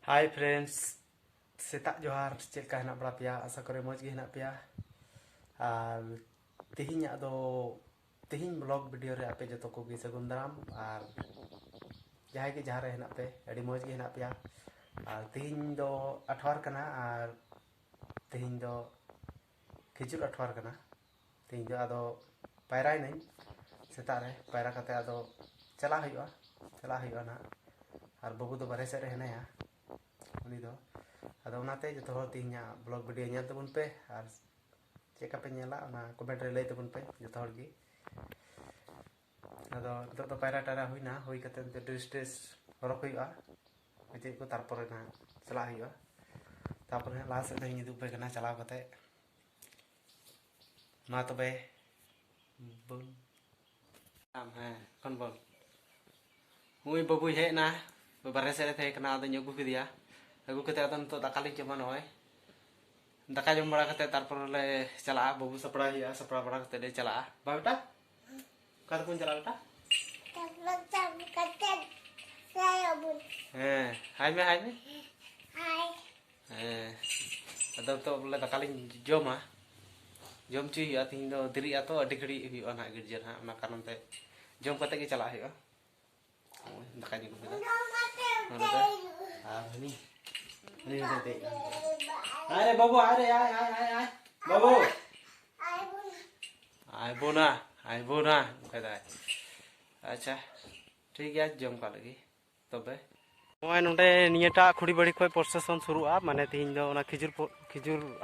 Hai friends, setak johar cek henak bala pia asa kore moj ge henak pia. Ar tihinya do tihin blog video re ape joto ko gi sagun daram ar jahai ge jahare henak pe adi moj ge henak pia. Ar tihin do athwar kana ar tihin do khijur athwar kana. Tihin do ado pairai nain setak re paira kate ado chala huyuga na. Ar babu do bare se re henaya. Uni do ado onate joto hor tihinya blog video nyel tabun pe ar cek apa nyela ona comment re lay tabun pe joto hor gi ado to to paira tara huina hui kate dress horok huyuga ece ko tarpore na chala huyuga tapore last se dahin idu pe kana chala kate ma tobe bun am ha kon bol hui babu he na bare se the kana ado nyogu dia aku kata untuk tak kali cuma noy, tak kali jumpa kata tarpor le cala babu sepra ya sepra para kata dia cala, bawa ta? Kata pun cala ta? Kata saya bun. Hai me. Hai. Ada tu boleh tak kali jom cuy ya tinggal diri atau adik diri anak kerja nak kanan teh, jom kata kita cala ya, tak kali juga. Ini. Ini teh. Ayo babu, ayo. Babu. Ayo buna, kata. अच्छा ठीक है जम का लगी तबे नय नोडे नियटा खुड़ी बड़ी खय प्रोसेसन शुरुआ माने तीन दो ना खिजुर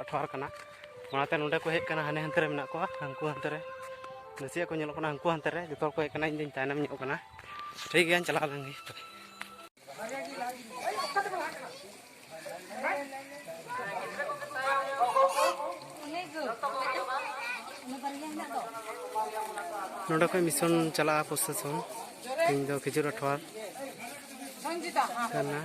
अठवार कना ओनाते नोडे को हेक कना हाने हंते रे मेना को हांकु हंते रे नसिया को नेलो कना हांकु हंते रे जतो को हेक कना इन दिन तायनम ᱧᱚᱜ कना ठीक है चला लंगी नोडे को मिशन चला प्रोसेसन तीन दो खिजुर अठवार karena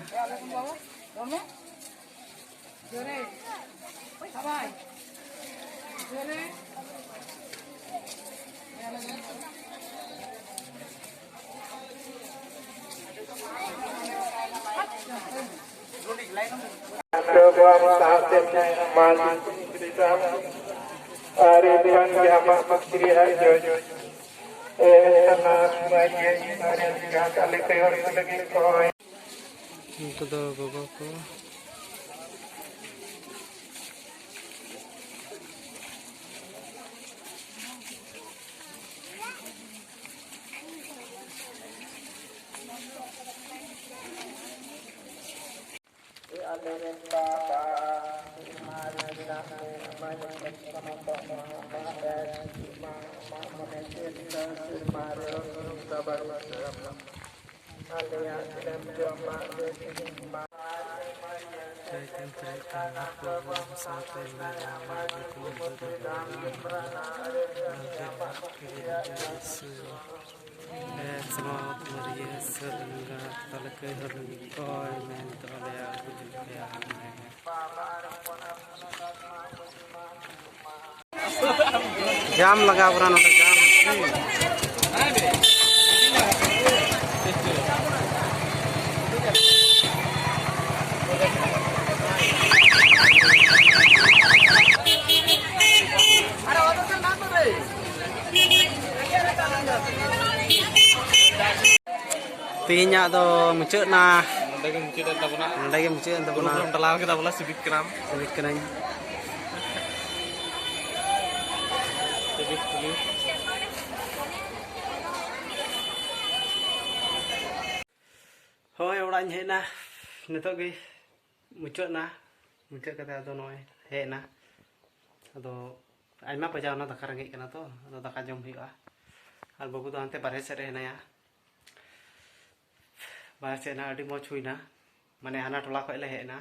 itu do gogo ko Selamat meriah serangga talakai harungi koi mentol ya bujuknya jam laga buran ada jam Tihinya do muncul na, lagi muncul entah puna. Belum terlalu kita bola sibik keram. Sibik dulu. Hoi orang ni na, nitok gi muncul kata do noy, he na. Ado, aima pajau na takar ngi kena to, ado takar jom hiwa. Al babu do ante bare sere na ya. Bahasa na adi moch huina mane hana tola khoi le hena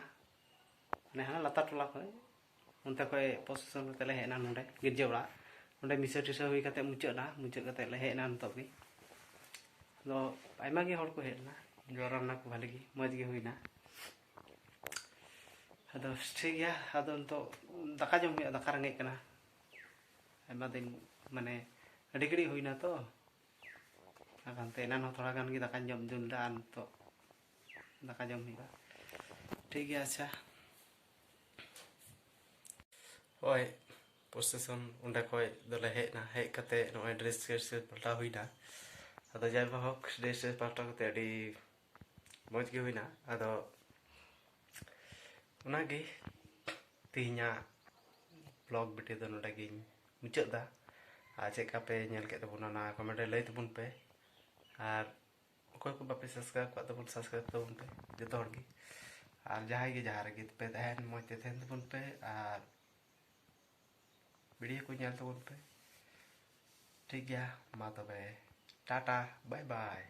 mane hana lata tola khoi unta khoi position kate le hena nonde girje ora nonde misa tisa hui kate muncul kate le hena ntok gi do aima gi hor ko hena joran na ko bhale gi moj gi huina ado ठीक ya ado unto daka jom hu daka range kana aima din mane adi gidi huina to akan tenan thoda gan gi daka jom jundan to daka jom higa ठीक है अच्छा ओए प्रोसेसन उंडे कोई दले hedge कते नोए ड्रेस पलटा हुईना अदो जाय हक ड्रेस पलटा कते अडी मौज गे हुईना अदो उनागे तिहिना ब्लॉग वीडियो दो नोडे गिन मुचाद दा आ चेका पे नेल के तबुन ना कमेंट रे लई तबुन पे आर अकोय को बापे सब्सक्राइब कर तबुन सब्सक्राइब तबुन पे जतो हर गे आर जहां गे जहां रे पे तहन मौज ते तहन तबुन पे आर वीडियो को नेल तबुन पे ठीक गया मा तबे टाटा बाय बाय